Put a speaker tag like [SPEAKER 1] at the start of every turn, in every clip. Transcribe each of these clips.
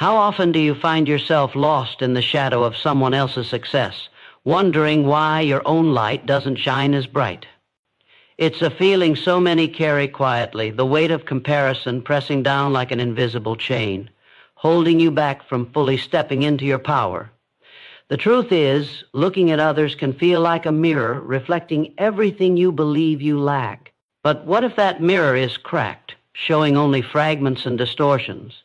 [SPEAKER 1] How often do you find yourself lost in the shadow of someone else's success, wondering why your own light doesn't shine as bright? It's a feeling so many carry quietly, the weight of comparison pressing down like an invisible chain, holding you back from fully stepping into your power. The truth is, looking at others can feel like a mirror reflecting everything you believe you lack. But what if that mirror is cracked, showing only fragments and distortions?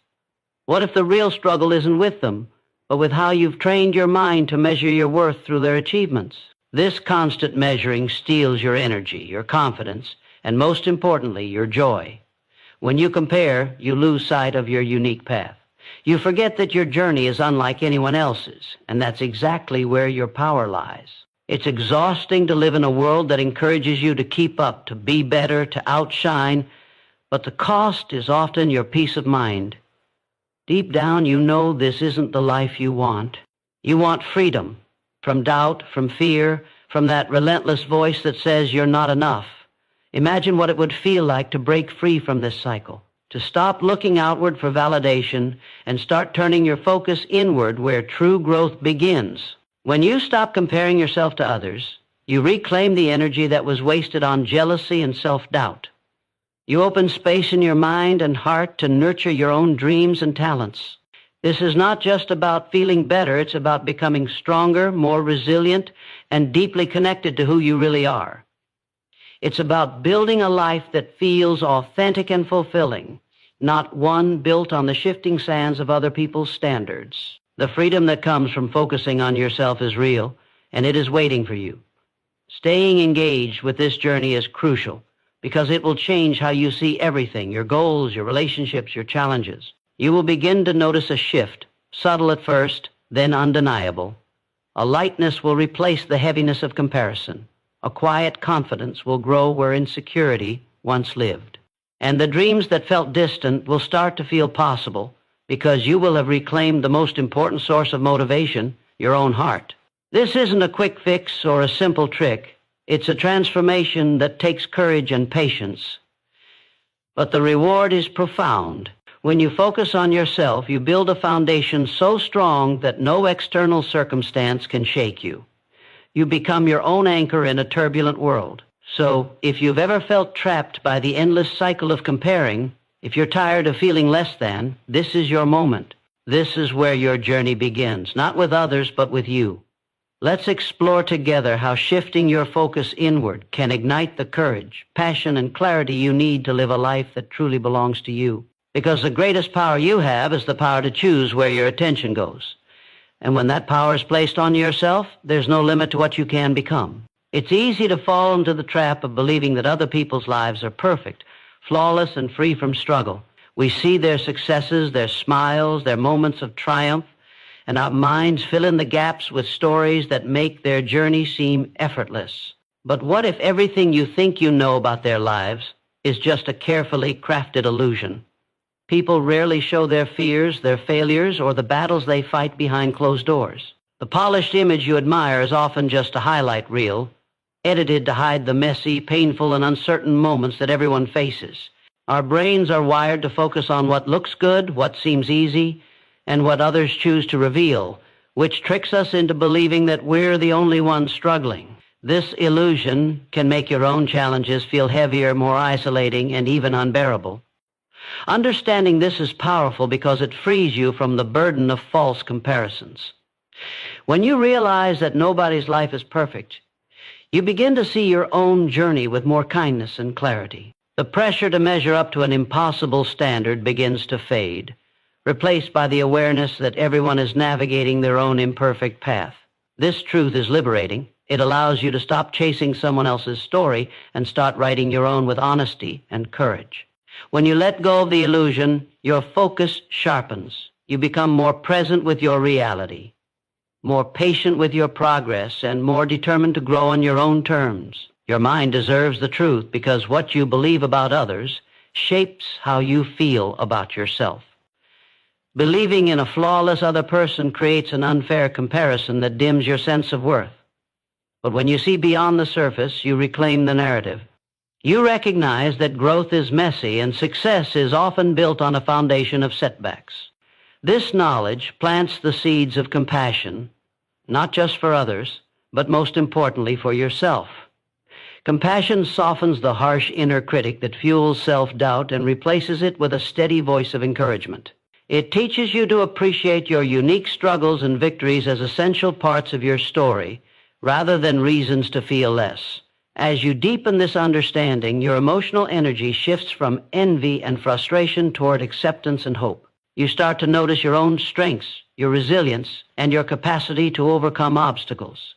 [SPEAKER 1] What if the real struggle isn't with them, but with how you've trained your mind to measure your worth through their achievements? This constant measuring steals your energy, your confidence, and most importantly, your joy. When you compare, you lose sight of your unique path. You forget that your journey is unlike anyone else's, and that's exactly where your power lies. It's exhausting to live in a world that encourages you to keep up, to be better, to outshine, but the cost is often your peace of mind. Deep down, you know this isn't the life you want. You want freedom from doubt, from fear, from that relentless voice that says you're not enough. Imagine what it would feel like to break free from this cycle, to stop looking outward for validation and start turning your focus inward where true growth begins. When you stop comparing yourself to others, you reclaim the energy that was wasted on jealousy and self-doubt. You open space in your mind and heart to nurture your own dreams and talents. This is not just about feeling better, it's about becoming stronger, more resilient, and deeply connected to who you really are. It's about building a life that feels authentic and fulfilling, not one built on the shifting sands of other people's standards. The freedom that comes from focusing on yourself is real, and it is waiting for you. Staying engaged with this journey is crucial, because it will change how you see everything, your goals, your relationships, your challenges. You will begin to notice a shift, subtle at first, then undeniable. A lightness will replace the heaviness of comparison. A quiet confidence will grow where insecurity once lived. And the dreams that felt distant will start to feel possible because you will have reclaimed the most important source of motivation, your own heart. This isn't a quick fix or a simple trick. It's a transformation that takes courage and patience. But the reward is profound. When you focus on yourself, you build a foundation so strong that no external circumstance can shake you. You become your own anchor in a turbulent world. So, if you've ever felt trapped by the endless cycle of comparing, if you're tired of feeling less than, this is your moment. This is where your journey begins, not with others, but with you. Let's explore together how shifting your focus inward can ignite the courage, passion, and clarity you need to live a life that truly belongs to you. Because the greatest power you have is the power to choose where your attention goes. And when that power is placed on yourself, there's no limit to what you can become. It's easy to fall into the trap of believing that other people's lives are perfect, flawless, and free from struggle. We see their successes, their smiles, their moments of triumph, and our minds fill in the gaps with stories that make their journey seem effortless. But what if everything you think you know about their lives is just a carefully crafted illusion? People rarely show their fears, their failures, or the battles they fight behind closed doors. The polished image you admire is often just a highlight reel, edited to hide the messy, painful, and uncertain moments that everyone faces. Our brains are wired to focus on what looks good, what seems easy, and what others choose to reveal, which tricks us into believing that we're the only ones struggling. This illusion can make your own challenges feel heavier, more isolating, and even unbearable. Understanding this is powerful because it frees you from the burden of false comparisons. When you realize that nobody's life is perfect, you begin to see your own journey with more kindness and clarity. The pressure to measure up to an impossible standard begins to fade, replaced by the awareness that everyone is navigating their own imperfect path. This truth is liberating. It allows you to stop chasing someone else's story and start writing your own with honesty and courage. When you let go of the illusion, your focus sharpens. You become more present with your reality, more patient with your progress, and more determined to grow on your own terms. Your mind deserves the truth because what you believe about others shapes how you feel about yourself. Believing in a flawless other person creates an unfair comparison that dims your sense of worth. But when you see beyond the surface, you reclaim the narrative. You recognize that growth is messy and success is often built on a foundation of setbacks. This knowledge plants the seeds of compassion, not just for others, but most importantly for yourself. Compassion softens the harsh inner critic that fuels self-doubt and replaces it with a steady voice of encouragement. It teaches you to appreciate your unique struggles and victories as essential parts of your story, rather than reasons to feel less. As you deepen this understanding, your emotional energy shifts from envy and frustration toward acceptance and hope. You start to notice your own strengths, your resilience, and your capacity to overcome obstacles.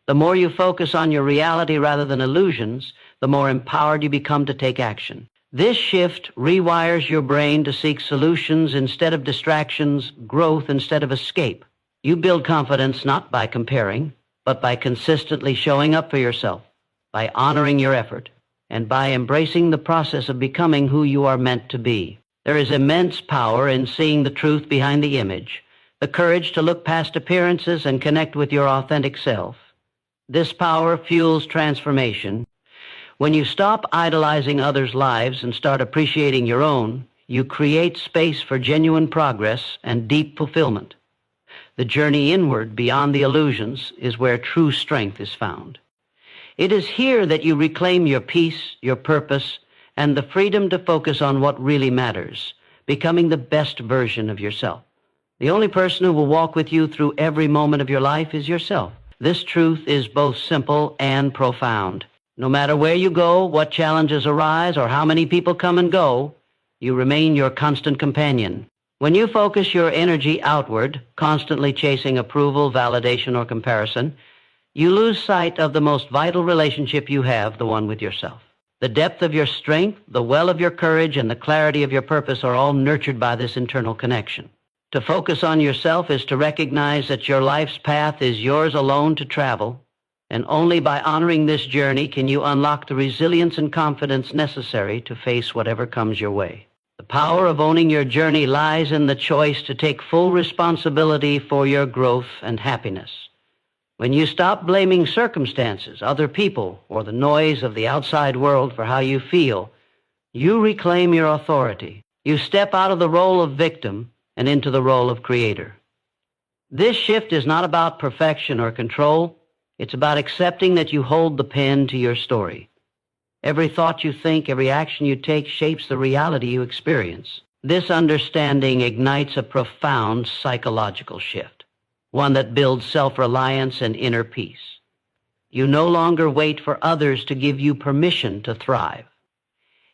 [SPEAKER 1] The more you focus on your reality rather than illusions, the more empowered you become to take action. This shift rewires your brain to seek solutions instead of distractions, growth instead of escape. You build confidence not by comparing, but by consistently showing up for yourself, by honoring your effort, and by embracing the process of becoming who you are meant to be. There is immense power in seeing the truth behind the image, the courage to look past appearances and connect with your authentic self. This power fuels transformation. When you stop idolizing others' lives and start appreciating your own, you create space for genuine progress and deep fulfillment. The journey inward beyond the illusions is where true strength is found. It is here that you reclaim your peace, your purpose, and the freedom to focus on what really matters, becoming the best version of yourself. The only person who will walk with you through every moment of your life is yourself. This truth is both simple and profound. No matter where you go, what challenges arise, or how many people come and go, you remain your constant companion. When you focus your energy outward, constantly chasing approval, validation, or comparison, you lose sight of the most vital relationship you have, the one with yourself. The depth of your strength, the well of your courage, and the clarity of your purpose are all nurtured by this internal connection. To focus on yourself is to recognize that your life's path is yours alone to travel, and only by honoring this journey can you unlock the resilience and confidence necessary to face whatever comes your way. The power of owning your journey lies in the choice to take full responsibility for your growth and happiness. When you stop blaming circumstances, other people, or the noise of the outside world for how you feel, you reclaim your authority. You step out of the role of victim and into the role of creator. This shift is not about perfection or control. It's about accepting that you hold the pen to your story. Every thought you think, every action you take shapes the reality you experience. This understanding ignites a profound psychological shift, one that builds self-reliance and inner peace. You no longer wait for others to give you permission to thrive.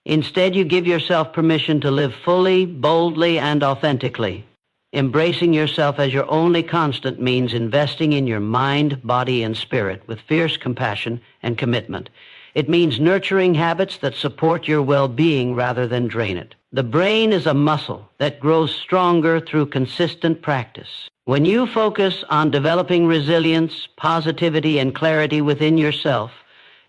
[SPEAKER 1] Instead, you give yourself permission to live fully, boldly, and authentically. Embracing yourself as your only constant means investing in your mind, body, and spirit with fierce compassion and commitment. It means nurturing habits that support your well-being rather than drain it. The brain is a muscle that grows stronger through consistent practice. When you focus on developing resilience, positivity, and clarity within yourself,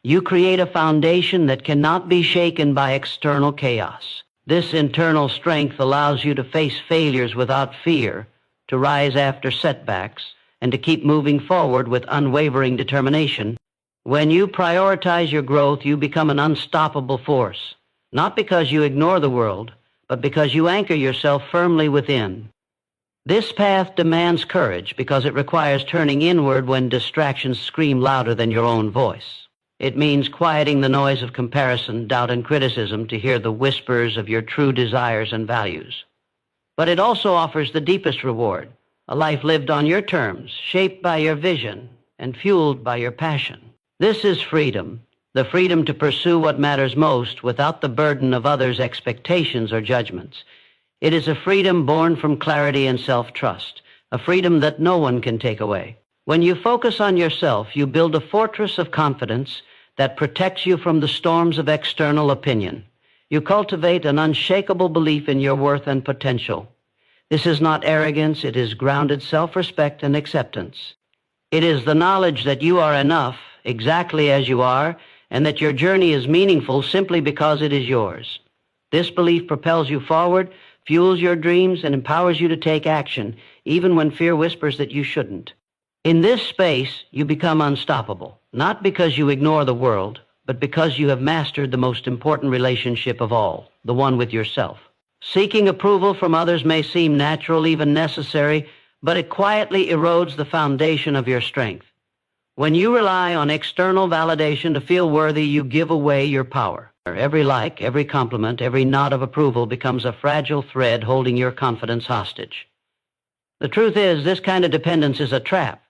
[SPEAKER 1] you create a foundation that cannot be shaken by external chaos. This internal strength allows you to face failures without fear, to rise after setbacks, and to keep moving forward with unwavering determination. When you prioritize your growth, you become an unstoppable force, not because you ignore the world, but because you anchor yourself firmly within. This path demands courage because it requires turning inward when distractions scream louder than your own voice. It means quieting the noise of comparison, doubt, and criticism to hear the whispers of your true desires and values. But it also offers the deepest reward, a life lived on your terms, shaped by your vision, and fueled by your passion. This is freedom, the freedom to pursue what matters most without the burden of others' expectations or judgments. It is a freedom born from clarity and self-trust, a freedom that no one can take away. When you focus on yourself, you build a fortress of confidence that protects you from the storms of external opinion. You cultivate an unshakable belief in your worth and potential. This is not arrogance, it is grounded self-respect and acceptance. It is the knowledge that you are enough, exactly as you are, and that your journey is meaningful simply because it is yours. This belief propels you forward, fuels your dreams, and empowers you to take action, even when fear whispers that you shouldn't. In this space, you become unstoppable, not because you ignore the world, but because you have mastered the most important relationship of all, the one with yourself. Seeking approval from others may seem natural, even necessary, but it quietly erodes the foundation of your strength. When you rely on external validation to feel worthy, you give away your power. Every like, every compliment, every nod of approval becomes a fragile thread holding your confidence hostage. The truth is, this kind of dependence is a trap.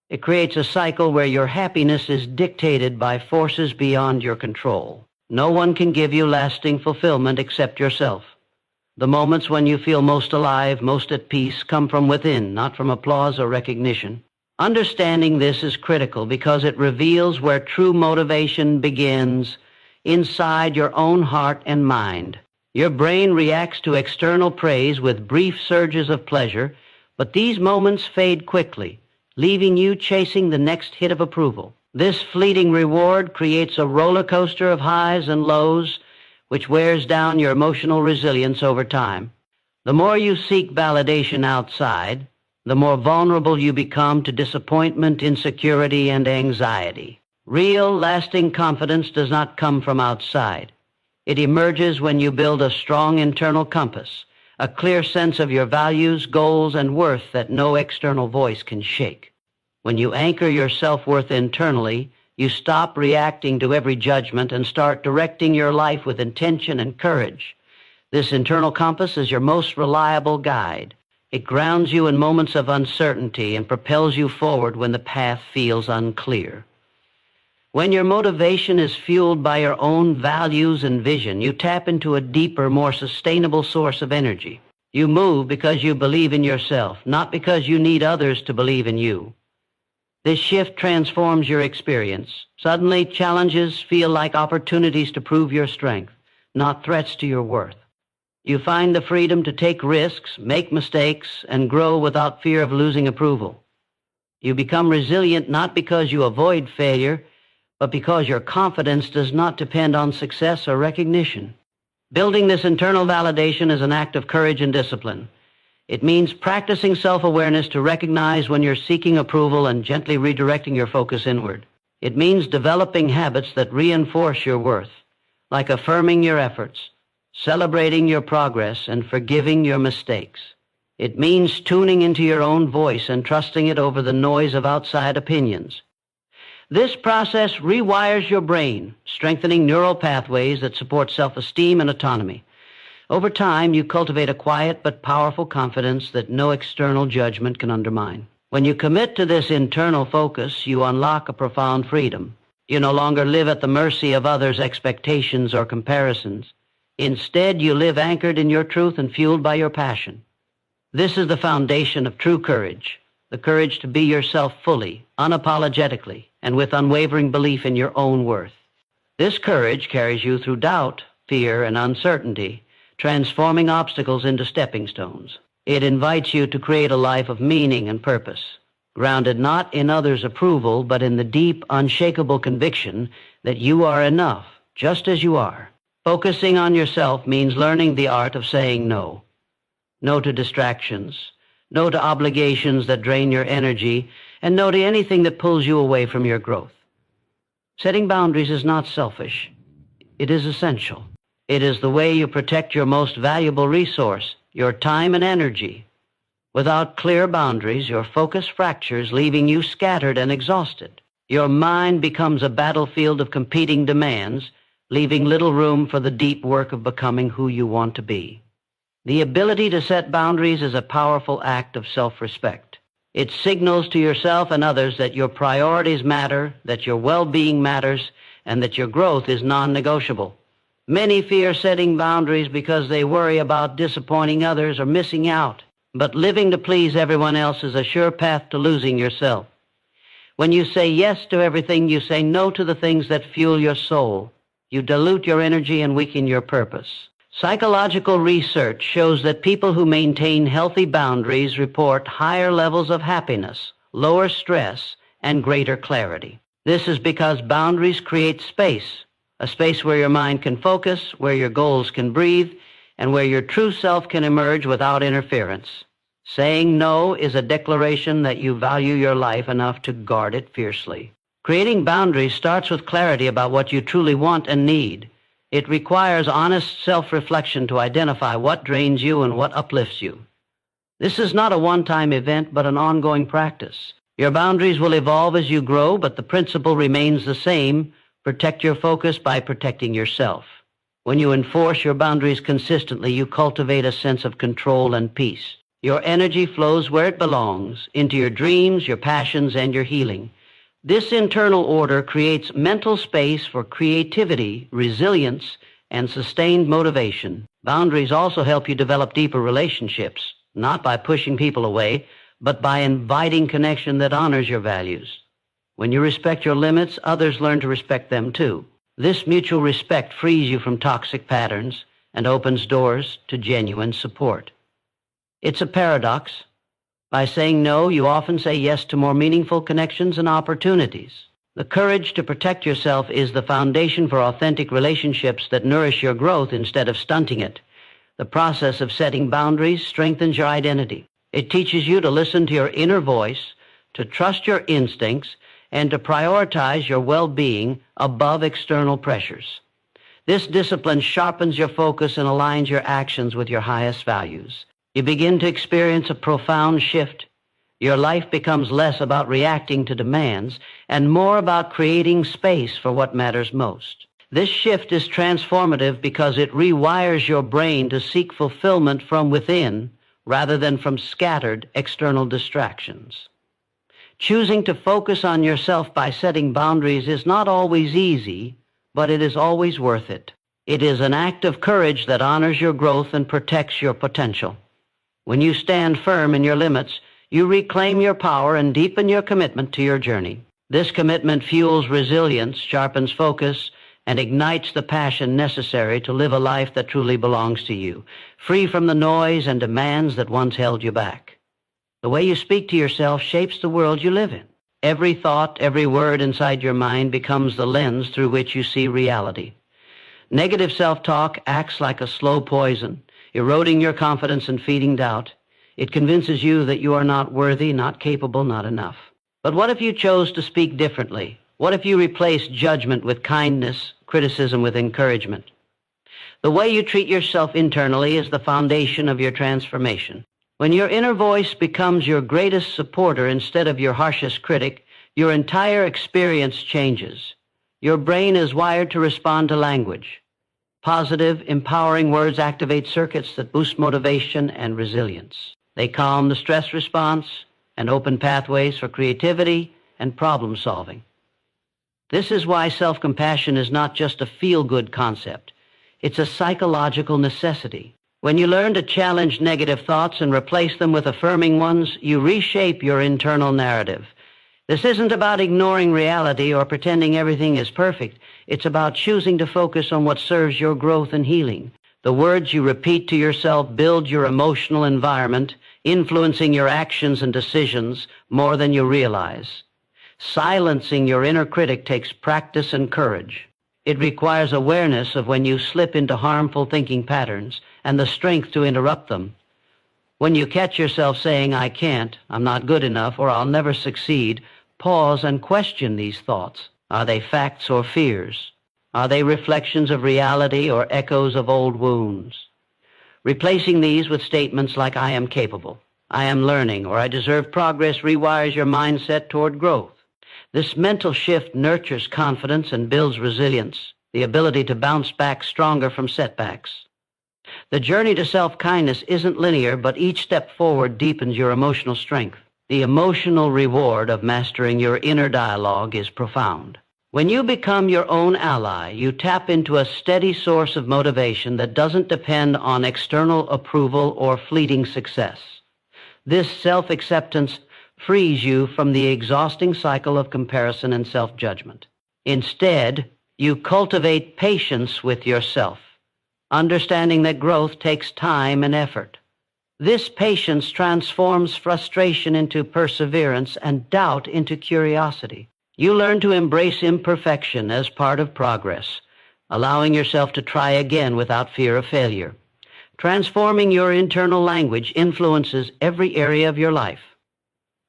[SPEAKER 1] It creates a cycle where your happiness is dictated by forces beyond your control. No one can give you lasting fulfillment except yourself. The moments when you feel most alive, most at peace, come from within, not from applause or recognition. Understanding this is critical because it reveals where true motivation begins, inside your own heart and mind. Your brain reacts to external praise with brief surges of pleasure, but these moments fade quickly, leaving you chasing the next hit of approval. This fleeting reward creates a roller coaster of highs and lows, which wears down your emotional resilience over time. The more you seek validation outside, the more vulnerable you become to disappointment, insecurity, and anxiety. Real, lasting confidence does not come from outside. It emerges when you build a strong internal compass, a clear sense of your values, goals, and worth that no external voice can shake. When you anchor your self-worth internally, you stop reacting to every judgment and start directing your life with intention and courage. This internal compass is your most reliable guide. It grounds you in moments of uncertainty and propels you forward when the path feels unclear. When your motivation is fueled by your own values and vision, you tap into a deeper, more sustainable source of energy. You move because you believe in yourself, not because you need others to believe in you. This shift transforms your experience. Suddenly, challenges feel like opportunities to prove your strength, not threats to your worth. You find the freedom to take risks, make mistakes, and grow without fear of losing approval. You become resilient not because you avoid failure, but because your confidence does not depend on success or recognition. Building this internal validation is an act of courage and discipline. It means practicing self-awareness to recognize when you're seeking approval and gently redirecting your focus inward. It means developing habits that reinforce your worth, like affirming your efforts, celebrating your progress, and forgiving your mistakes. It means tuning into your own voice and trusting it over the noise of outside opinions. This process rewires your brain, strengthening neural pathways that support self-esteem and autonomy. Over time, you cultivate a quiet but powerful confidence that no external judgment can undermine. When you commit to this internal focus, you unlock a profound freedom. You no longer live at the mercy of others' expectations or comparisons. Instead, you live anchored in your truth and fueled by your passion. This is the foundation of true courage, the courage to be yourself fully, unapologetically, and with unwavering belief in your own worth. This courage carries you through doubt, fear, and uncertainty, transforming obstacles into stepping stones. It invites you to create a life of meaning and purpose, grounded not in others' approval, but in the deep, unshakable conviction that you are enough, just as you are. Focusing on yourself means learning the art of saying no. No to distractions, no to obligations that drain your energy, and no to anything that pulls you away from your growth. Setting boundaries is not selfish. It is essential. It is the way you protect your most valuable resource, your time and energy. Without clear boundaries, your focus fractures, leaving you scattered and exhausted. Your mind becomes a battlefield of competing demands, leaving little room for the deep work of becoming who you want to be. The ability to set boundaries is a powerful act of self-respect. It signals to yourself and others that your priorities matter, that your well-being matters, and that your growth is non-negotiable. Many fear setting boundaries because they worry about disappointing others or missing out. But living to please everyone else is a sure path to losing yourself. When you say yes to everything, you say no to the things that fuel your soul. You dilute your energy and weaken your purpose. Psychological research shows that people who maintain healthy boundaries report higher levels of happiness, lower stress, and greater clarity. This is because boundaries create space, a space where your mind can focus, where your goals can breathe, and where your true self can emerge without interference. Saying no is a declaration that you value your life enough to guard it fiercely. Creating boundaries starts with clarity about what you truly want and need. It requires honest self-reflection to identify what drains you and what uplifts you. This is not a one-time event, but an ongoing practice. Your boundaries will evolve as you grow, but the principle remains the same. Protect your focus by protecting yourself. When you enforce your boundaries consistently, you cultivate a sense of control and peace. Your energy flows where it belongs, into your dreams, your passions, and your healing. This internal order creates mental space for creativity, resilience, and sustained motivation. Boundaries also help you develop deeper relationships, not by pushing people away, but by inviting connection that honors your values. When you respect your limits, others learn to respect them too. This mutual respect frees you from toxic patterns and opens doors to genuine support. It's a paradox. By saying no, you often say yes to more meaningful connections and opportunities. The courage to protect yourself is the foundation for authentic relationships that nourish your growth instead of stunting it. The process of setting boundaries strengthens your identity. It teaches you to listen to your inner voice, to trust your instincts, and to prioritize your well-being above external pressures. This discipline sharpens your focus and aligns your actions with your highest values. You begin to experience a profound shift. Your life becomes less about reacting to demands and more about creating space for what matters most. This shift is transformative because it rewires your brain to seek fulfillment from within rather than from scattered external distractions. Choosing to focus on yourself by setting boundaries is not always easy, but it is always worth it. It is an act of courage that honors your growth and protects your potential. When you stand firm in your limits, you reclaim your power and deepen your commitment to your journey. This commitment fuels resilience, sharpens focus, and ignites the passion necessary to live a life that truly belongs to you, free from the noise and demands that once held you back. The way you speak to yourself shapes the world you live in. Every thought, every word inside your mind becomes the lens through which you see reality. Negative self-talk acts like a slow poison, eroding your confidence and feeding doubt. It convinces you that you are not worthy, not capable, not enough. But what if you chose to speak differently? What if you replaced judgment with kindness, criticism with encouragement? The way you treat yourself internally is the foundation of your transformation. When your inner voice becomes your greatest supporter instead of your harshest critic, your entire experience changes. Your brain is wired to respond to language. Positive, empowering words activate circuits that boost motivation and resilience. They calm the stress response and open pathways for creativity and problem solving. This is why self-compassion is not just a feel-good concept. It's a psychological necessity. When you learn to challenge negative thoughts and replace them with affirming ones, you reshape your internal narrative. This isn't about ignoring reality or pretending everything is perfect. It's about choosing to focus on what serves your growth and healing. The words you repeat to yourself build your emotional environment, influencing your actions and decisions more than you realize. Silencing your inner critic takes practice and courage. It requires awareness of when you slip into harmful thinking patterns and the strength to interrupt them. When you catch yourself saying, "I can't, I'm not good enough, or I'll never succeed," pause and question these thoughts. Are they facts or fears? Are they reflections of reality or echoes of old wounds? Replacing these with statements like, "I am capable," "I am learning," or "I deserve progress" rewires your mindset toward growth. This mental shift nurtures confidence and builds resilience, the ability to bounce back stronger from setbacks. The journey to self-kindness isn't linear, but each step forward deepens your emotional strength. The emotional reward of mastering your inner dialogue is profound. When you become your own ally, you tap into a steady source of motivation that doesn't depend on external approval or fleeting success. This self-acceptance frees you from the exhausting cycle of comparison and self-judgment. Instead, you cultivate patience with yourself, understanding that growth takes time and effort. This patience transforms frustration into perseverance and doubt into curiosity. You learn to embrace imperfection as part of progress, allowing yourself to try again without fear of failure. Transforming your internal language influences every area of your life.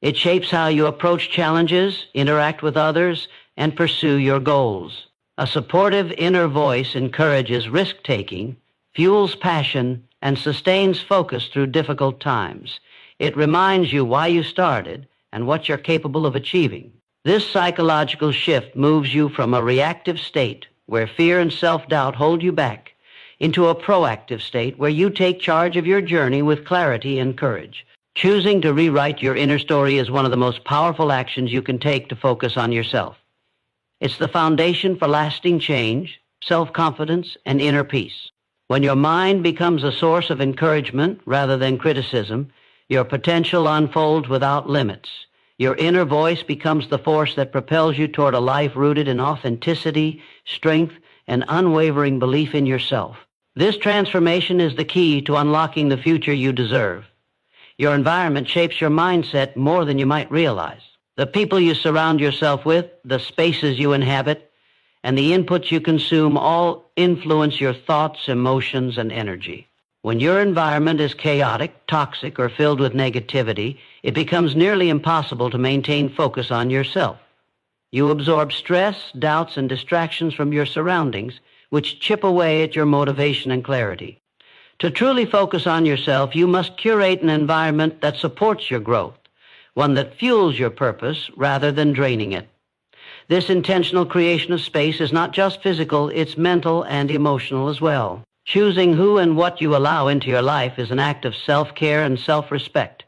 [SPEAKER 1] It shapes how you approach challenges, interact with others, and pursue your goals. A supportive inner voice encourages risk-taking, fuels passion, and sustains focus through difficult times. It reminds you why you started and what you're capable of achieving. This psychological shift moves you from a reactive state where fear and self-doubt hold you back into a proactive state where you take charge of your journey with clarity and courage. Choosing to rewrite your inner story is one of the most powerful actions you can take to focus on yourself. It's the foundation for lasting change, self-confidence, and inner peace. When your mind becomes a source of encouragement rather than criticism, your potential unfolds without limits. Your inner voice becomes the force that propels you toward a life rooted in authenticity, strength, and unwavering belief in yourself. This transformation is the key to unlocking the future you deserve. Your environment shapes your mindset more than you might realize. The people you surround yourself with, the spaces you inhabit, and the inputs you consume all influence your thoughts, emotions, and energy. When your environment is chaotic, toxic, or filled with negativity, it becomes nearly impossible to maintain focus on yourself. You absorb stress, doubts, and distractions from your surroundings, which chip away at your motivation and clarity. To truly focus on yourself, you must curate an environment that supports your growth, one that fuels your purpose rather than draining it. This intentional creation of space is not just physical, it's mental and emotional as well. Choosing who and what you allow into your life is an act of self-care and self-respect.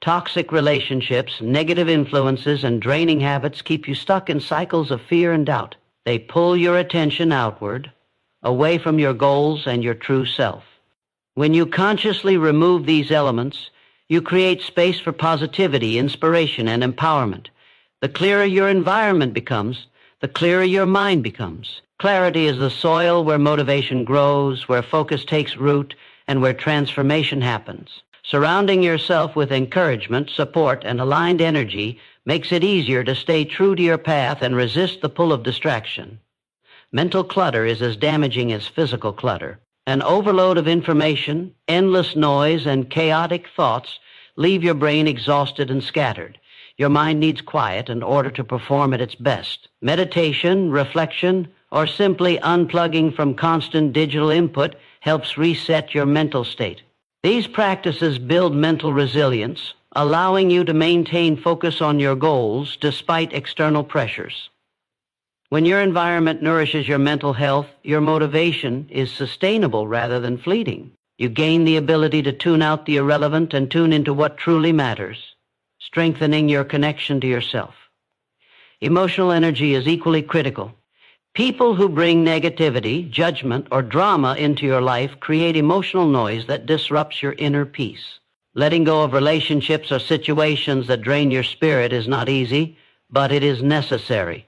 [SPEAKER 1] Toxic relationships, negative influences, and draining habits keep you stuck in cycles of fear and doubt. They pull your attention outward, away from your goals and your true self. When you consciously remove these elements, you create space for positivity, inspiration, and empowerment. The clearer your environment becomes, the clearer your mind becomes. Clarity is the soil where motivation grows, where focus takes root, and where transformation happens. Surrounding yourself with encouragement, support, and aligned energy makes it easier to stay true to your path and resist the pull of distraction. Mental clutter is as damaging as physical clutter. An overload of information, endless noise, and chaotic thoughts leave your brain exhausted and scattered. Your mind needs quiet in order to perform at its best. Meditation, reflection, or simply unplugging from constant digital input helps reset your mental state. These practices build mental resilience, allowing you to maintain focus on your goals despite external pressures. When your environment nourishes your mental health, your motivation is sustainable rather than fleeting. You gain the ability to tune out the irrelevant and tune into what truly matters, strengthening your connection to yourself. Emotional energy is equally critical. People who bring negativity, judgment, or drama into your life create emotional noise that disrupts your inner peace. Letting go of relationships or situations that drain your spirit is not easy, but it is necessary.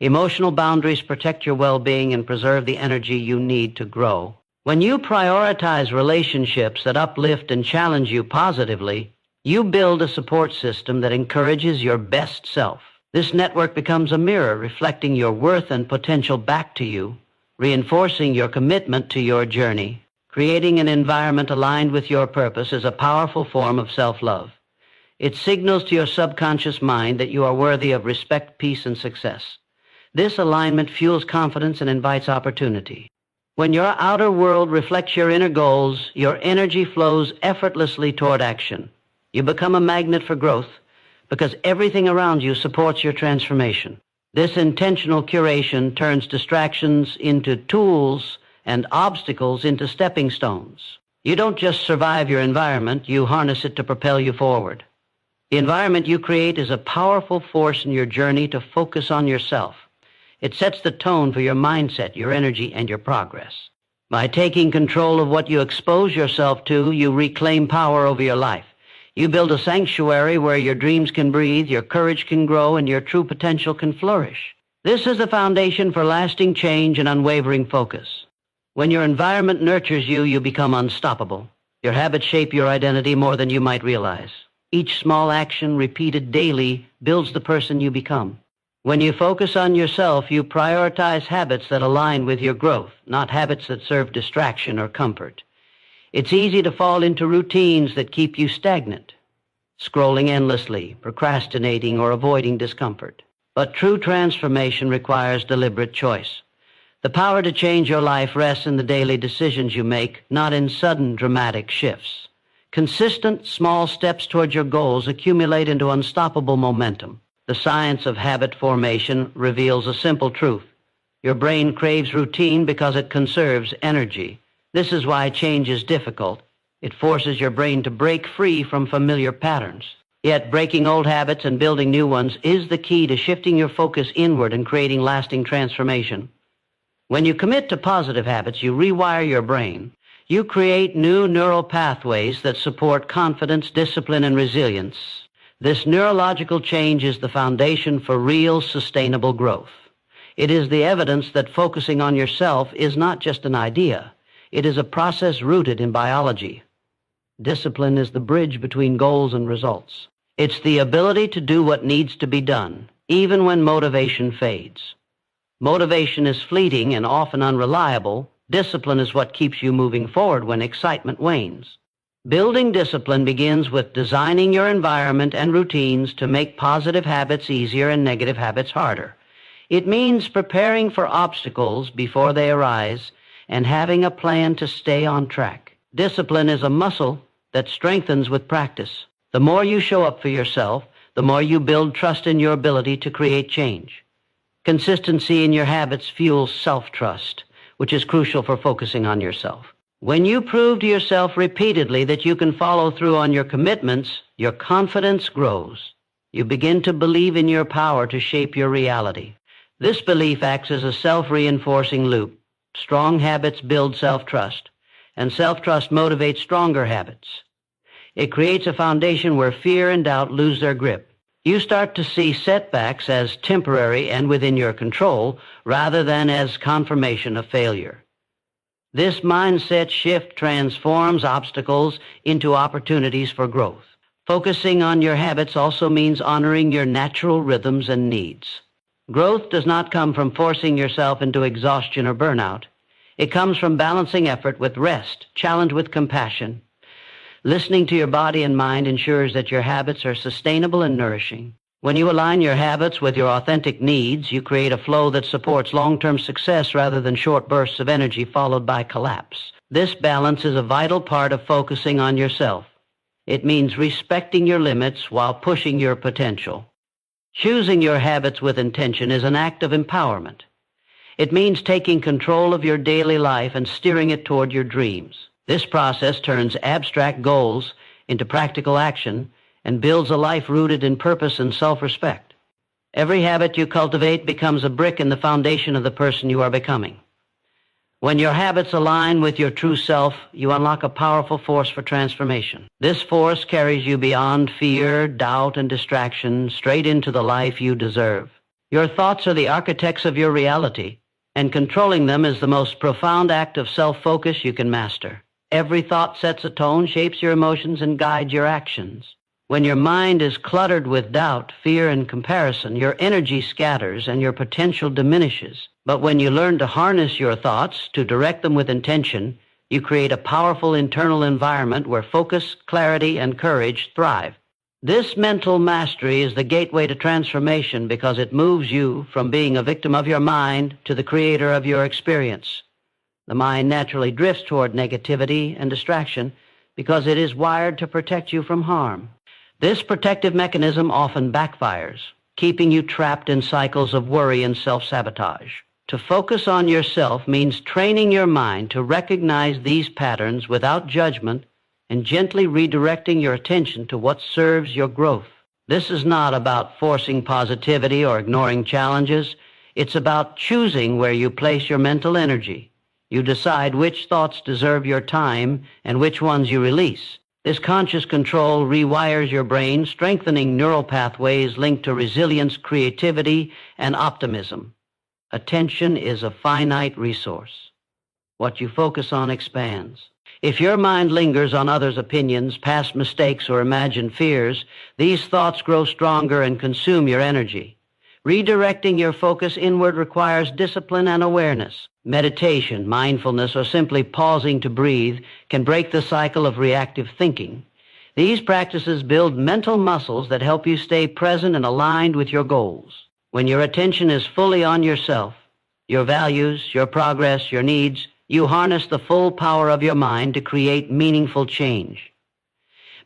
[SPEAKER 1] Emotional boundaries protect your well-being and preserve the energy you need to grow. When you prioritize relationships that uplift and challenge you positively, you build a support system that encourages your best self. This network becomes a mirror reflecting your worth and potential back to you, reinforcing your commitment to your journey. Creating an environment aligned with your purpose is a powerful form of self-love. It signals to your subconscious mind that you are worthy of respect, peace, and success. This alignment fuels confidence and invites opportunity. When your outer world reflects your inner goals, your energy flows effortlessly toward action. You become a magnet for growth because everything around you supports your transformation. This intentional curation turns distractions into tools and obstacles into stepping stones. You don't just survive your environment, you harness it to propel you forward. The environment you create is a powerful force in your journey to focus on yourself. It sets the tone for your mindset, your energy, and your progress. By taking control of what you expose yourself to, you reclaim power over your life. You build a sanctuary where your dreams can breathe, your courage can grow, and your true potential can flourish. This is the foundation for lasting change and unwavering focus. When your environment nurtures you, you become unstoppable. Your habits shape your identity more than you might realize. Each small action repeated daily builds the person you become. When you focus on yourself, you prioritize habits that align with your growth, not habits that serve distraction or comfort. It's easy to fall into routines that keep you stagnant, scrolling endlessly, procrastinating, or avoiding discomfort. But true transformation requires deliberate choice. The power to change your life rests in the daily decisions you make, not in sudden dramatic shifts. Consistent, small steps toward your goals accumulate into unstoppable momentum. The science of habit formation reveals a simple truth. Your brain craves routine because it conserves energy. This is why change is difficult. It forces your brain to break free from familiar patterns. Yet breaking old habits and building new ones is the key to shifting your focus inward and creating lasting transformation. When you commit to positive habits, you rewire your brain. You create new neural pathways that support confidence, discipline, and resilience. This neurological change is the foundation for real, sustainable growth. It is the evidence that focusing on yourself is not just an idea. It is a process rooted in biology. Discipline is the bridge between goals and results. It's the ability to do what needs to be done, even when motivation fades. Motivation is fleeting and often unreliable. Discipline is what keeps you moving forward when excitement wanes. Building discipline begins with designing your environment and routines to make positive habits easier and negative habits harder. It means preparing for obstacles before they arise and having a plan to stay on track. Discipline is a muscle that strengthens with practice. The more you show up for yourself, the more you build trust in your ability to create change. Consistency in your habits fuels self-trust, which is crucial for focusing on yourself. When you prove to yourself repeatedly that you can follow through on your commitments, your confidence grows. You begin to believe in your power to shape your reality. This belief acts as a self-reinforcing loop. Strong habits build self-trust, and self-trust motivates stronger habits. It creates a foundation where fear and doubt lose their grip. You start to see setbacks as temporary and within your control, rather than as confirmation of failure. This mindset shift transforms obstacles into opportunities for growth. Focusing on your habits also means honoring your natural rhythms and needs. Growth does not come from forcing yourself into exhaustion or burnout. It comes from balancing effort with rest, challenge with compassion. Listening to your body and mind ensures that your habits are sustainable and nourishing. When you align your habits with your authentic needs, you create a flow that supports long-term success rather than short bursts of energy followed by collapse. This balance is a vital part of focusing on yourself. It means respecting your limits while pushing your potential. Choosing your habits with intention is an act of empowerment. It means taking control of your daily life and steering it toward your dreams. This process turns abstract goals into practical action and builds a life rooted in purpose and self-respect. Every habit you cultivate becomes a brick in the foundation of the person you are becoming. When your habits align with your true self, you unlock a powerful force for transformation. This force carries you beyond fear, doubt, and distraction, straight into the life you deserve. Your thoughts are the architects of your reality, and controlling them is the most profound act of self-focus you can master. Every thought sets a tone, shapes your emotions, and guides your actions. When your mind is cluttered with doubt, fear, and comparison, your energy scatters and your potential diminishes. But when you learn to harness your thoughts, to direct them with intention, you create a powerful internal environment where focus, clarity, and courage thrive. This mental mastery is the gateway to transformation because it moves you from being a victim of your mind to the creator of your experience. The mind naturally drifts toward negativity and distraction because it is wired to protect you from harm. This protective mechanism often backfires, keeping you trapped in cycles of worry and self-sabotage. To focus on yourself means training your mind to recognize these patterns without judgment and gently redirecting your attention to what serves your growth. This is not about forcing positivity or ignoring challenges. It's about choosing where you place your mental energy. You decide which thoughts deserve your time and which ones you release. This conscious control rewires your brain, strengthening neural pathways linked to resilience, creativity, and optimism. Attention is a finite resource. What you focus on expands. If your mind lingers on others' opinions, past mistakes, or imagined fears, these thoughts grow stronger and consume your energy. Redirecting your focus inward requires discipline and awareness. Meditation, mindfulness, or simply pausing to breathe can break the cycle of reactive thinking. These practices build mental muscles that help you stay present and aligned with your goals. When your attention is fully on yourself, your values, your progress, your needs, you harness the full power of your mind to create meaningful change.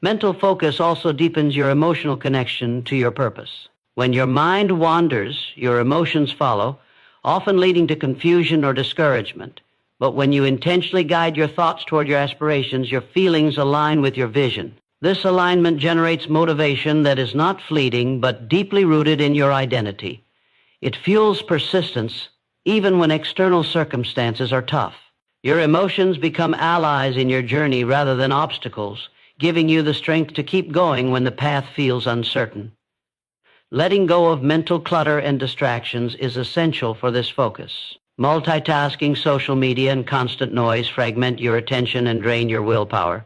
[SPEAKER 1] Mental focus also deepens your emotional connection to your purpose. When your mind wanders, your emotions follow, often leading to confusion or discouragement. But when you intentionally guide your thoughts toward your aspirations, your feelings align with your vision. This alignment generates motivation that is not fleeting, but deeply rooted in your identity. It fuels persistence, even when external circumstances are tough. Your emotions become allies in your journey rather than obstacles, giving you the strength to keep going when the path feels uncertain. Letting go of mental clutter and distractions is essential for this focus. Multitasking, social media, and constant noise fragment your attention and drain your willpower.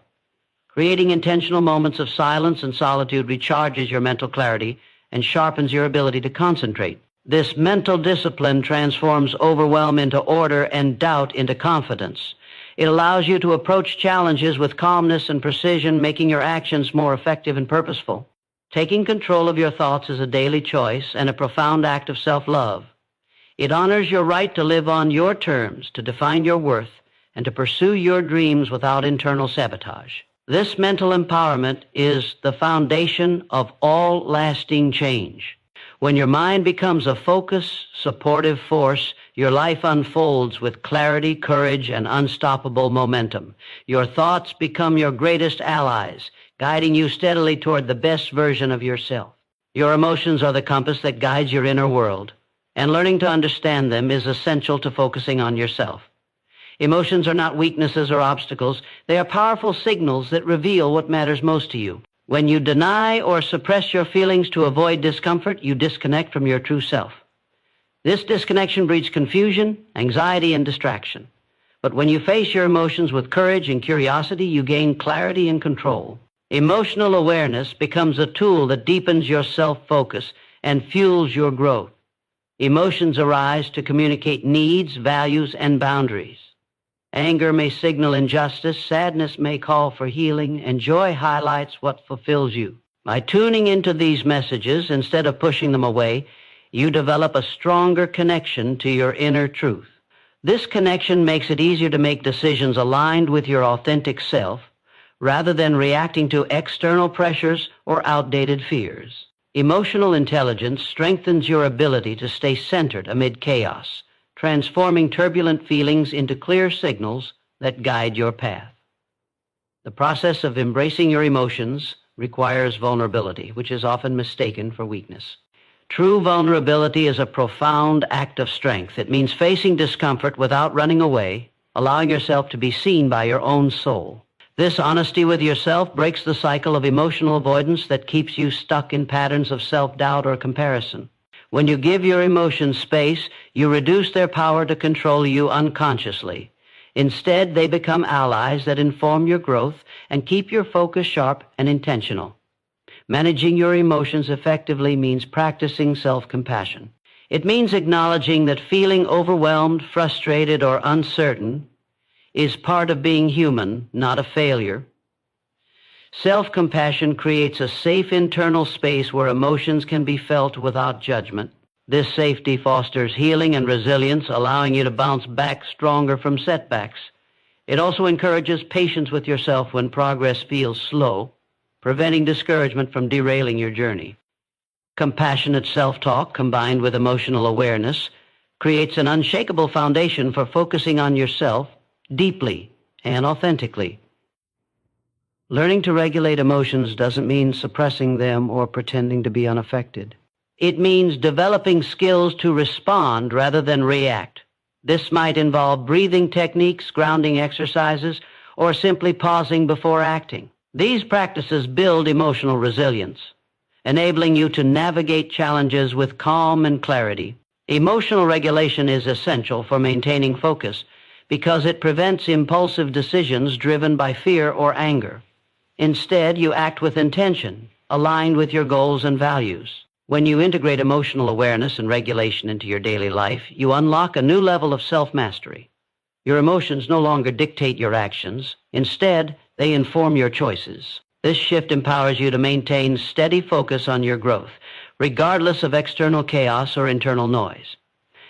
[SPEAKER 1] Creating intentional moments of silence and solitude recharges your mental clarity and sharpens your ability to concentrate. This mental discipline transforms overwhelm into order and doubt into confidence. It allows you to approach challenges with calmness and precision, making your actions more effective and purposeful. Taking control of your thoughts is a daily choice and a profound act of self-love. It honors your right to live on your terms, to define your worth, and to pursue your dreams without internal sabotage. This mental empowerment is the foundation of all lasting change. When your mind becomes a focused, supportive force, your life unfolds with clarity, courage, and unstoppable momentum. Your thoughts become your greatest allies, guiding you steadily toward the best version of yourself. Your emotions are the compass that guides your inner world, and learning to understand them is essential to focusing on yourself. Emotions are not weaknesses or obstacles. They are powerful signals that reveal what matters most to you. When you deny or suppress your feelings to avoid discomfort, you disconnect from your true self. This disconnection breeds confusion, anxiety, and distraction. But when you face your emotions with courage and curiosity, you gain clarity and control. Emotional awareness becomes a tool that deepens your self-focus and fuels your growth. Emotions arise to communicate needs, values, and boundaries. Anger may signal injustice, sadness may call for healing, and joy highlights what fulfills you. By tuning into these messages instead of pushing them away, you develop a stronger connection to your inner truth. This connection makes it easier to make decisions aligned with your authentic self, rather than reacting to external pressures or outdated fears. Emotional intelligence strengthens your ability to stay centered amid chaos, transforming turbulent feelings into clear signals that guide your path. The process of embracing your emotions requires vulnerability, which is often mistaken for weakness. True vulnerability is a profound act of strength. It means facing discomfort without running away, allowing yourself to be seen by your own soul. This honesty with yourself breaks the cycle of emotional avoidance that keeps you stuck in patterns of self-doubt or comparison. When you give your emotions space, you reduce their power to control you unconsciously. Instead, they become allies that inform your growth and keep your focus sharp and intentional. Managing your emotions effectively means practicing self-compassion. It means acknowledging that feeling overwhelmed, frustrated, or uncertain is part of being human, not a failure. Self-compassion creates a safe internal space where emotions can be felt without judgment. This safety fosters healing and resilience, allowing you to bounce back stronger from setbacks. It also encourages patience with yourself when progress feels slow, preventing discouragement from derailing your journey. Compassionate self-talk combined with emotional awareness creates an unshakable foundation for focusing on yourself deeply and authentically. Learning to regulate emotions doesn't mean suppressing them or pretending to be unaffected. It means developing skills to respond rather than react. This might involve breathing techniques, grounding exercises, or simply pausing before acting. These practices build emotional resilience, enabling you to navigate challenges with calm and clarity. Emotional regulation is essential for maintaining focus because it prevents impulsive decisions driven by fear or anger. Instead, you act with intention, aligned with your goals and values. When you integrate emotional awareness and regulation into your daily life, you unlock a new level of self-mastery. Your emotions no longer dictate your actions. Instead, they inform your choices. This shift empowers you to maintain steady focus on your growth, regardless of external chaos or internal noise.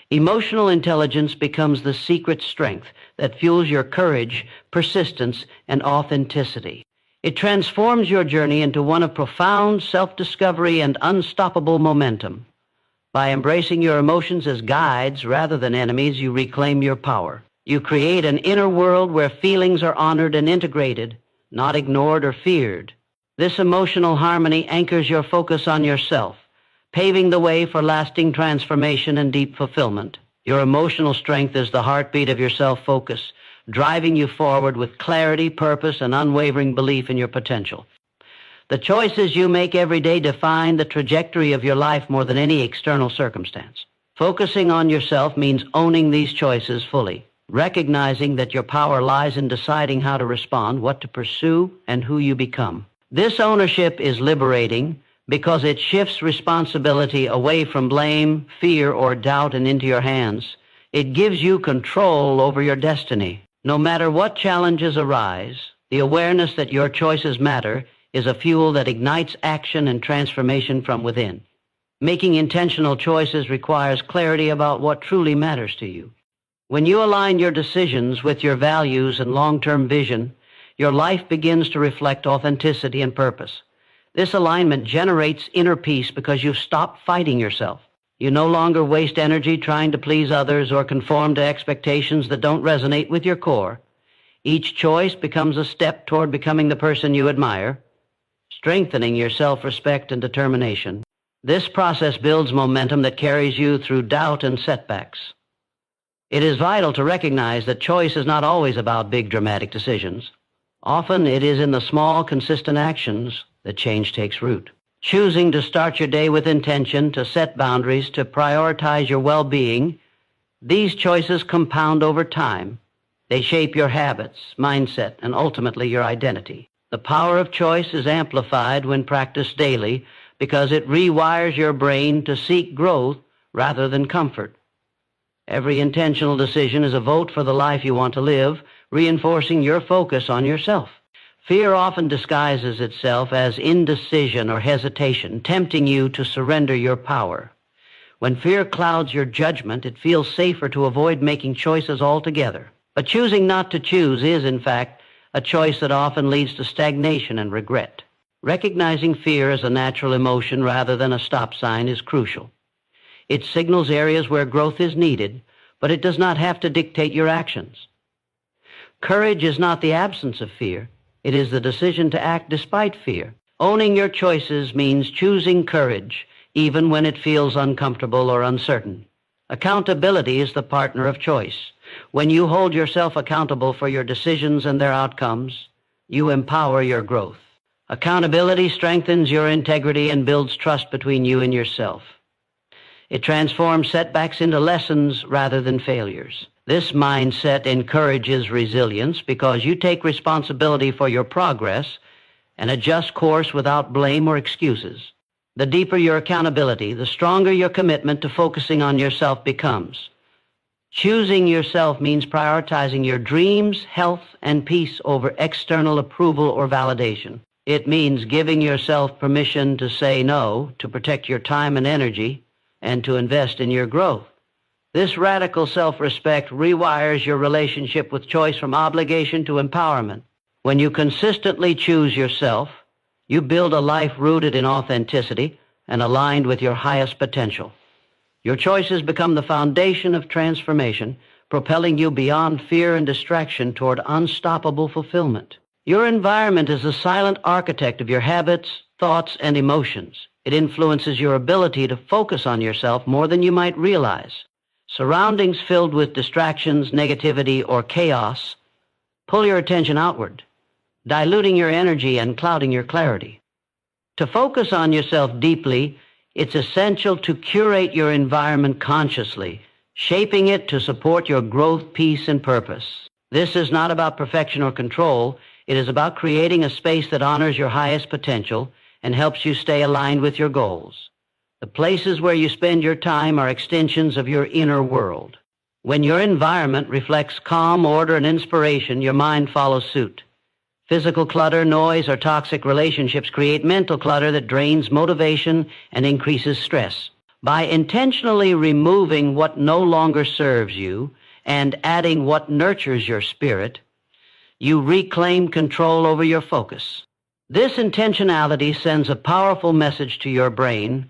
[SPEAKER 1] Emotional intelligence becomes the secret strength that fuels your courage, persistence, and authenticity. It transforms your journey into one of profound self-discovery and unstoppable momentum. By embracing your emotions as guides rather than enemies, you reclaim your power. You create an inner world where feelings are honored and integrated, not ignored or feared. This emotional harmony anchors your focus on yourself, paving the way for lasting transformation and deep fulfillment. Your emotional strength is the heartbeat of your self-focus, driving you forward with clarity, purpose, and unwavering belief in your potential. The choices you make every day define the trajectory of your life more than any external circumstance. Focusing on yourself means owning these choices fully, recognizing that your power lies in deciding how to respond, what to pursue, and who you become. This ownership is liberating because it shifts responsibility away from blame, fear, or doubt and into your hands. It gives you control over your destiny. No matter what challenges arise, the awareness that your choices matter is a fuel that ignites action and transformation from within. Making intentional choices requires clarity about what truly matters to you. When you align your decisions with your values and long-term vision, your life begins to reflect authenticity and purpose. This alignment generates inner peace because you've stopped fighting yourself. You no longer waste energy trying to please others or conform to expectations that don't resonate with your core. Each choice becomes a step toward becoming the person you admire, strengthening your self-respect and determination. This process builds momentum that carries you through doubt and setbacks. It is vital to recognize that choice is not always about big dramatic decisions. Often it is in the small, consistent actions that change takes root. Choosing to start your day with intention, to set boundaries, to prioritize your well-being, these choices compound over time. They shape your habits, mindset, and ultimately your identity. The power of choice is amplified when practiced daily because it rewires your brain to seek growth rather than comfort. Every intentional decision is a vote for the life you want to live, reinforcing your focus on yourself. Fear often disguises itself as indecision or hesitation, tempting you to surrender your power. When fear clouds your judgment, it feels safer to avoid making choices altogether. But choosing not to choose is, in fact, a choice that often leads to stagnation and regret. Recognizing fear as a natural emotion rather than a stop sign is crucial. It signals areas where growth is needed, but it does not have to dictate your actions. Courage is not the absence of fear. It is the decision to act despite fear. Owning your choices means choosing courage, even when it feels uncomfortable or uncertain. Accountability is the partner of choice. When you hold yourself accountable for your decisions and their outcomes, you empower your growth. Accountability strengthens your integrity and builds trust between you and yourself. It transforms setbacks into lessons rather than failures. This mindset encourages resilience because you take responsibility for your progress and adjust course without blame or excuses. The deeper your accountability, the stronger your commitment to focusing on yourself becomes. Choosing yourself means prioritizing your dreams, health, and peace over external approval or validation. It means giving yourself permission to say no, to protect your time and energy, and to invest in your growth. This radical self-respect rewires your relationship with choice from obligation to empowerment. When you consistently choose yourself, you build a life rooted in authenticity and aligned with your highest potential. Your choices become the foundation of transformation, propelling you beyond fear and distraction toward unstoppable fulfillment. Your environment is the silent architect of your habits, thoughts, and emotions. It influences your ability to focus on yourself more than you might realize. Surroundings filled with distractions, negativity, or chaos pull your attention outward, diluting your energy and clouding your clarity. To focus on yourself deeply, it's essential to curate your environment consciously, shaping it to support your growth, peace, and purpose. This is not about perfection or control. It is about creating a space that honors your highest potential and helps you stay aligned with your goals. The places where you spend your time are extensions of your inner world. When your environment reflects calm, order, and inspiration, your mind follows suit. Physical clutter, noise, or toxic relationships create mental clutter that drains motivation and increases stress. By intentionally removing what no longer serves you and adding what nurtures your spirit, you reclaim control over your focus. This intentionality sends a powerful message to your brain.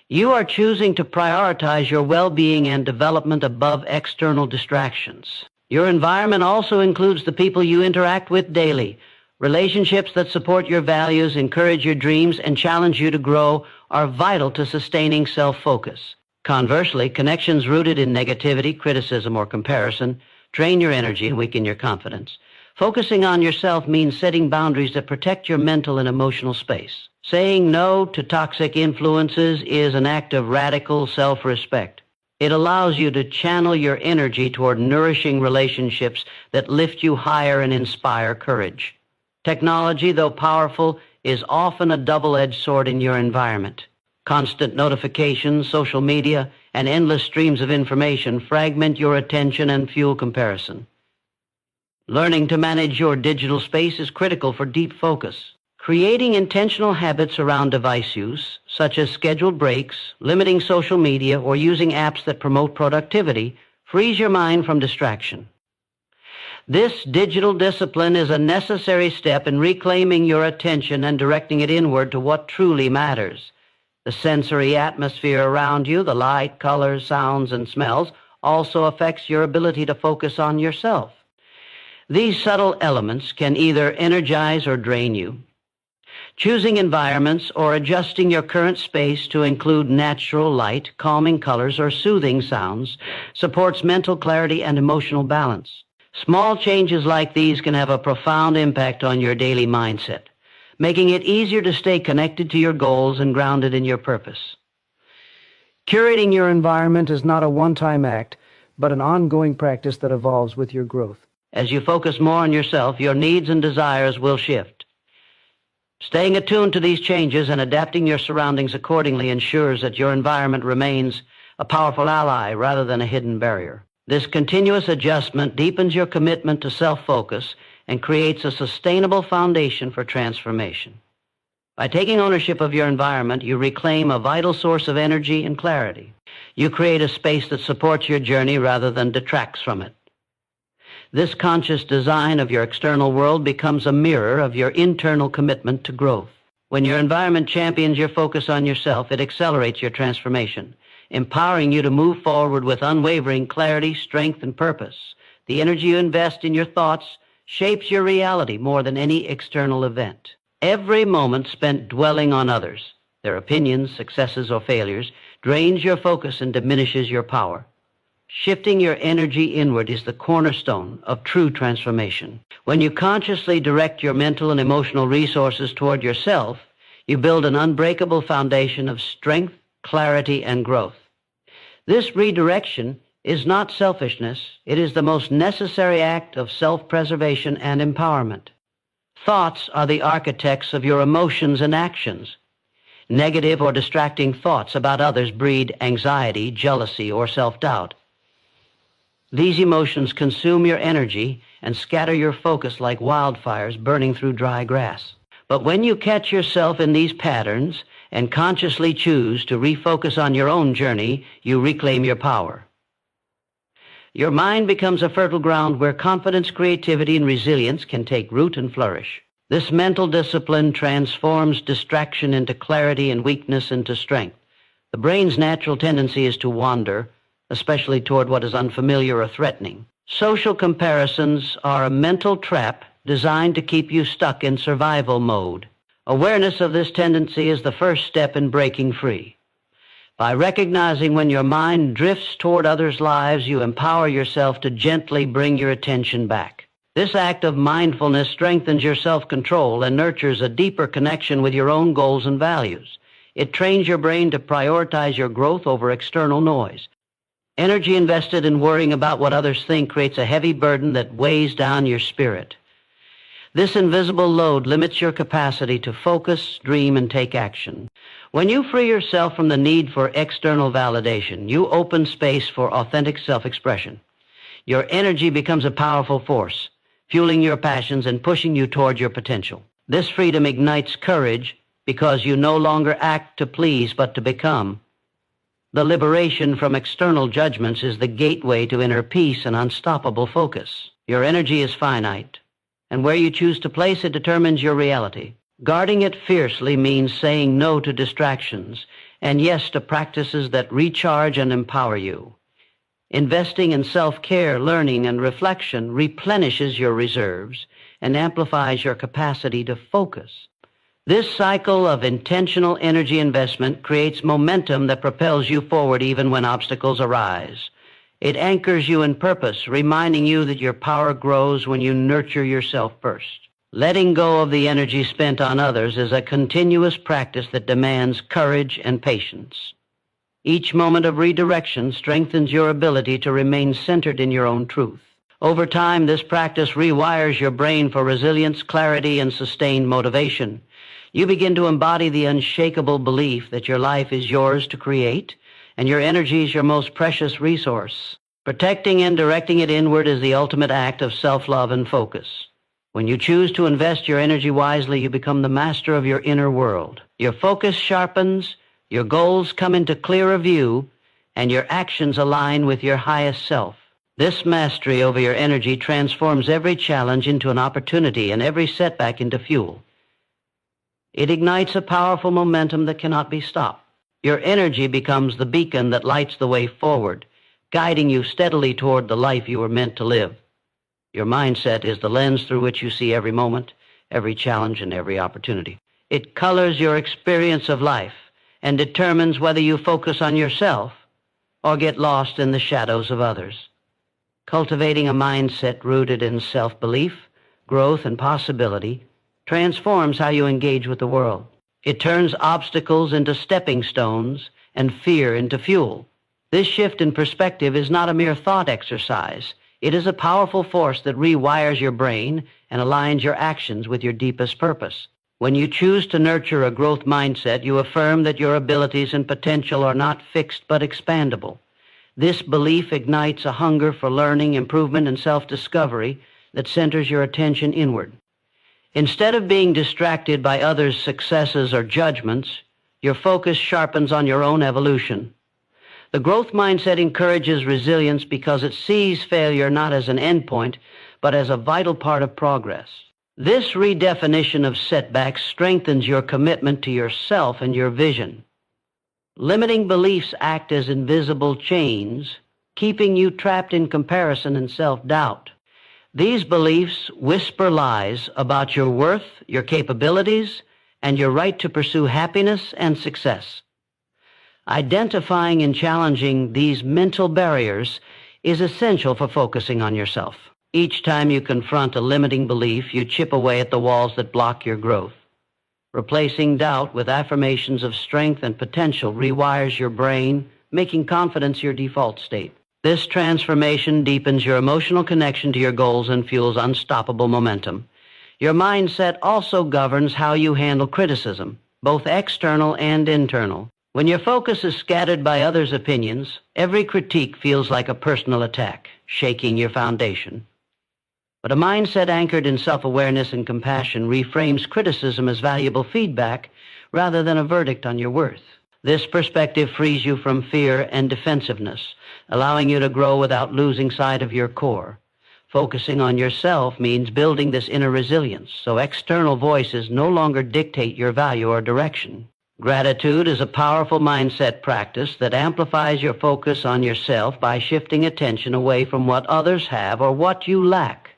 [SPEAKER 1] You are choosing to prioritize your well-being and development above external distractions. Your environment also includes the people you interact with daily. Relationships that support your values, encourage your dreams, and challenge you to grow are vital to sustaining self-focus. Conversely, connections rooted in negativity, criticism, or comparison drain your energy and weaken your confidence. Focusing on yourself means setting boundaries that protect your mental and emotional space. Saying no to toxic influences is an act of radical self-respect. It allows you to channel your energy toward nourishing relationships that lift you higher and inspire courage. Technology, though powerful, is often a double-edged sword in your environment. Constant notifications, social media, and endless streams of information fragment your attention and fuel comparison. Learning to manage your digital space is critical for deep focus. Creating intentional habits around device use, such as scheduled breaks, limiting social media, or using apps that promote productivity, frees your mind from distraction. This digital discipline is a necessary step in reclaiming your attention and directing it inward to what truly matters. The sensory atmosphere around you, the light, colors, sounds, and smells, also affects your ability to focus on yourself. These subtle elements can either energize or drain you. Choosing environments or adjusting your current space to include natural light, calming colors, or soothing sounds supports mental clarity and emotional balance. Small changes like these can have a profound impact on your daily mindset, making it easier to stay connected to your goals and grounded in your purpose.
[SPEAKER 2] Curating your environment is not a one-time act, but an ongoing practice that evolves with your growth.
[SPEAKER 1] As you focus more on yourself, your needs and desires will shift. Staying attuned to these changes and adapting your surroundings accordingly ensures that your environment remains a powerful ally rather than a hidden barrier. This continuous adjustment deepens your commitment to self-focus and creates a sustainable foundation for transformation. By taking ownership of your environment, you reclaim a vital source of energy and clarity. You create a space that supports your journey rather than detracts from it. This conscious design of your external world becomes a mirror of your internal commitment to growth. When your environment champions your focus on yourself, it accelerates your transformation, empowering you to move forward with unwavering clarity, strength, and purpose. The energy you invest in your thoughts shapes your reality more than any external event. Every moment spent dwelling on others, their opinions, successes, or failures, drains your focus and diminishes your power. Shifting your energy inward is the cornerstone of true transformation. When you consciously direct your mental and emotional resources toward yourself, you build an unbreakable foundation of strength, clarity, and growth. This redirection is not selfishness. It is the most necessary act of self-preservation and empowerment. Thoughts are the architects of your emotions and actions. Negative or distracting thoughts about others breed anxiety, jealousy, or self-doubt. These emotions consume your energy and scatter your focus like wildfires burning through dry grass. But when you catch yourself in these patterns and consciously choose to refocus on your own journey, you reclaim your power. Your mind becomes a fertile ground where confidence, creativity, and resilience can take root and flourish. This mental discipline transforms distraction into clarity and weakness into strength. The brain's natural tendency is to wander, especially toward what is unfamiliar or threatening. Social comparisons are a mental trap designed to keep you stuck in survival mode. Awareness of this tendency is the first step in breaking free. By recognizing when your mind drifts toward others' lives, you empower yourself to gently bring your attention back. This act of mindfulness strengthens your self-control and nurtures a deeper connection with your own goals and values. It trains your brain to prioritize your growth over external noise. Energy invested in worrying about what others think creates a heavy burden that weighs down your spirit. This invisible load limits your capacity to focus, dream, and take action. When you free yourself from the need for external validation, you open space for authentic self-expression. Your energy becomes a powerful force, fueling your passions and pushing you toward your potential. This freedom ignites courage because you no longer act to please but to become. The liberation from external judgments is the gateway to inner peace and unstoppable focus. Your energy is finite, and where you choose to place it determines your reality. Guarding it fiercely means saying no to distractions and yes to practices that recharge and empower you. Investing in self-care, learning, and reflection replenishes your reserves and amplifies your capacity to focus. This cycle of intentional energy investment creates momentum that propels you forward even when obstacles arise. It anchors you in purpose, reminding you that your power grows when you nurture yourself first. Letting go of the energy spent on others is a continuous practice that demands courage and patience. Each moment of redirection strengthens your ability to remain centered in your own truth. Over time, this practice rewires your brain for resilience, clarity, and sustained motivation. You begin to embody the unshakable belief that your life is yours to create, and your energy is your most precious resource. Protecting and directing it inward is the ultimate act of self-love and focus. When you choose to invest your energy wisely, you become the master of your inner world. Your focus sharpens, your goals come into clearer view, and your actions align with your highest self. This mastery over your energy transforms every challenge into an opportunity and every setback into fuel. It ignites a powerful momentum that cannot be stopped. Your energy becomes the beacon that lights the way forward, guiding you steadily toward the life you were meant to live. Your mindset is the lens through which you see every moment, every challenge, and every opportunity. It colors your experience of life and determines whether you focus on yourself or get lost in the shadows of others. Cultivating a mindset rooted in self-belief, growth, and possibility transforms how you engage with the world. It turns obstacles into stepping stones and fear into fuel. This shift in perspective is not a mere thought exercise. It is a powerful force that rewires your brain and aligns your actions with your deepest purpose. When you choose to nurture a growth mindset, you affirm that your abilities and potential are not fixed but expandable. This belief ignites a hunger for learning, improvement, and self-discovery that centers your attention inward. Instead of being distracted by others' successes or judgments, your focus sharpens on your own evolution. The growth mindset encourages resilience because it sees failure not as an endpoint, but as a vital part of progress. This redefinition of setbacks strengthens your commitment to yourself and your vision. Limiting beliefs act as invisible chains, keeping you trapped in comparison and self-doubt. These beliefs whisper lies about your worth, your capabilities, and your right to pursue happiness and success. Identifying and challenging these mental barriers is essential for focusing on yourself. Each time you confront a limiting belief, you chip away at the walls that block your growth. Replacing doubt with affirmations of strength and potential rewires your brain, making confidence your default state. This transformation deepens your emotional connection to your goals and fuels unstoppable momentum. Your mindset also governs how you handle criticism, both external and internal. When your focus is scattered by others' opinions, every critique feels like a personal attack, shaking your foundation. But a mindset anchored in self-awareness and compassion reframes criticism as valuable feedback rather than a verdict on your worth. This perspective frees you from fear and defensiveness, allowing you to grow without losing sight of your core. Focusing on yourself means building this inner resilience, so external voices no longer dictate your value or direction. Gratitude is a powerful mindset practice that amplifies your focus on yourself by shifting attention away from what others have or what you lack.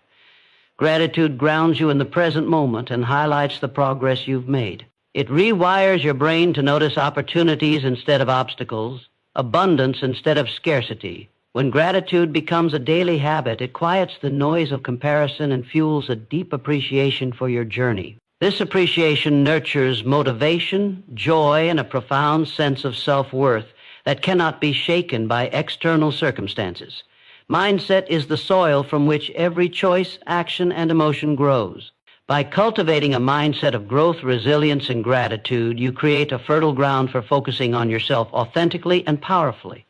[SPEAKER 1] Gratitude grounds you in the present moment and highlights the progress you've made. It rewires your brain to notice opportunities instead of obstacles, abundance instead of scarcity. When gratitude becomes a daily habit, it quiets the noise of comparison and fuels a deep appreciation for your journey. This appreciation nurtures motivation, joy, and a profound sense of self-worth that cannot be shaken by external circumstances. Mindset is the soil from which every choice, action, and emotion grows. By cultivating a mindset of growth, resilience, and gratitude, you create a fertile ground for focusing on yourself authentically and powerfully.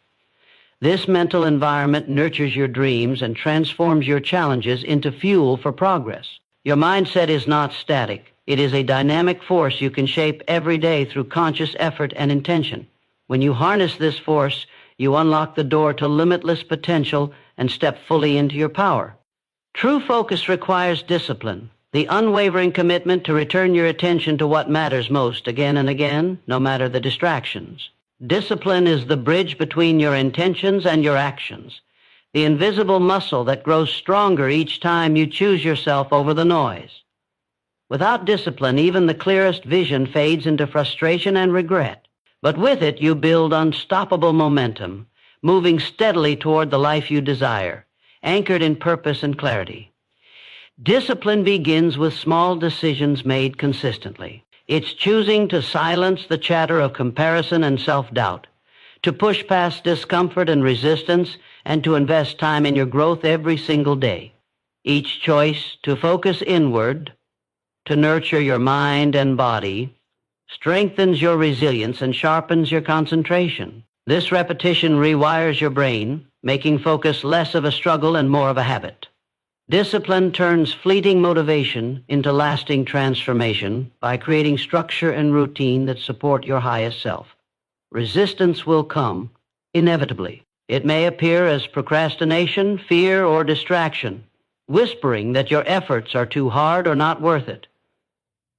[SPEAKER 1] This mental environment nurtures your dreams and transforms your challenges into fuel for progress. Your mindset is not static. It is a dynamic force you can shape every day through conscious effort and intention. When you harness this force, you unlock the door to limitless potential and step fully into your power. True focus requires discipline, the unwavering commitment to return your attention to what matters most again and again, no matter the distractions. Discipline is the bridge between your intentions and your actions, the invisible muscle that grows stronger each time you choose yourself over the noise. Without discipline, even the clearest vision fades into frustration and regret. But with it, you build unstoppable momentum, moving steadily toward the life you desire, anchored in purpose and clarity. Discipline begins with small decisions made consistently. It's choosing to silence the chatter of comparison and self-doubt, to push past discomfort and resistance, and to invest time in your growth every single day. Each choice to focus inward, to nurture your mind and body, strengthens your resilience and sharpens your concentration. This repetition rewires your brain, making focus less of a struggle and more of a habit. Discipline turns fleeting motivation into lasting transformation by creating structure and routine that support your highest self. Resistance will come, inevitably. It may appear as procrastination, fear, or distraction, whispering that your efforts are too hard or not worth it.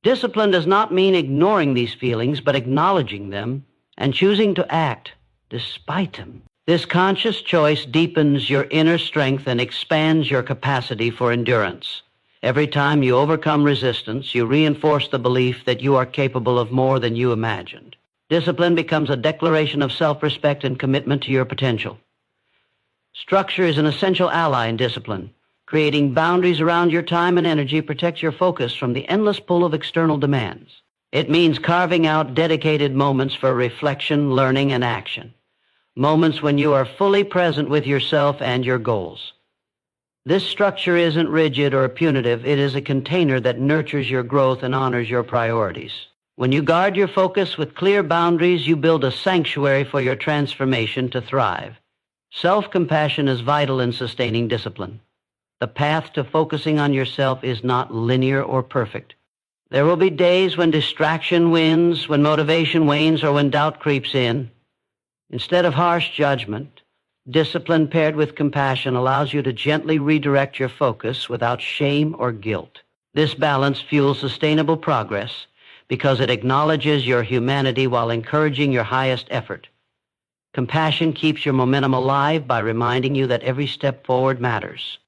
[SPEAKER 1] Discipline does not mean ignoring these feelings, but acknowledging them and choosing to act despite them. This conscious choice deepens your inner strength and expands your capacity for endurance. Every time you overcome resistance, you reinforce the belief that you are capable of more than you imagined. Discipline becomes a declaration of self-respect and commitment to your potential. Structure is an essential ally in discipline. Creating boundaries around your time and energy protects your focus from the endless pull of external demands. It means carving out dedicated moments for reflection, learning, and action. Moments when you are fully present with yourself and your goals. This structure isn't rigid or punitive. It is a container that nurtures your growth and honors your priorities. When you guard your focus with clear boundaries, you build a sanctuary for your transformation to thrive. Self-compassion is vital in sustaining discipline. The path to focusing on yourself is not linear or perfect. There will be days when distraction wins, when motivation wanes, or when doubt creeps in. Instead of harsh judgment, discipline paired with compassion allows you to gently redirect your focus without shame or guilt. This balance fuels sustainable progress because it acknowledges your humanity while encouraging your highest effort. Compassion keeps your momentum alive by reminding you that every step forward matters.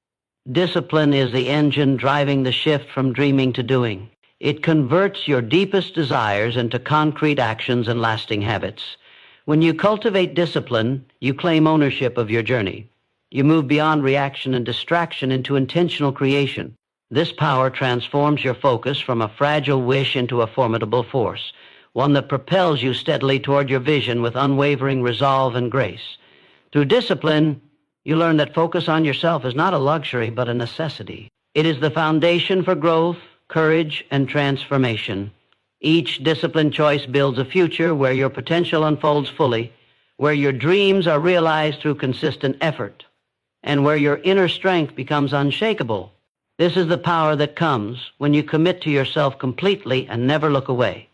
[SPEAKER 1] Discipline is the engine driving the shift from dreaming to doing. It converts your deepest desires into concrete actions and lasting habits. When you cultivate discipline, you claim ownership of your journey. You move beyond reaction and distraction into intentional creation. This power transforms your focus from a fragile wish into a formidable force, one that propels you steadily toward your vision with unwavering resolve and grace. Through discipline, you learn that focus on yourself is not a luxury, but a necessity. It is the foundation for growth, courage, and transformation. Each disciplined choice builds a future where your potential unfolds fully, where your dreams are realized through consistent effort, and where your inner strength becomes unshakable. This is the power that comes when you commit to yourself completely and never look away.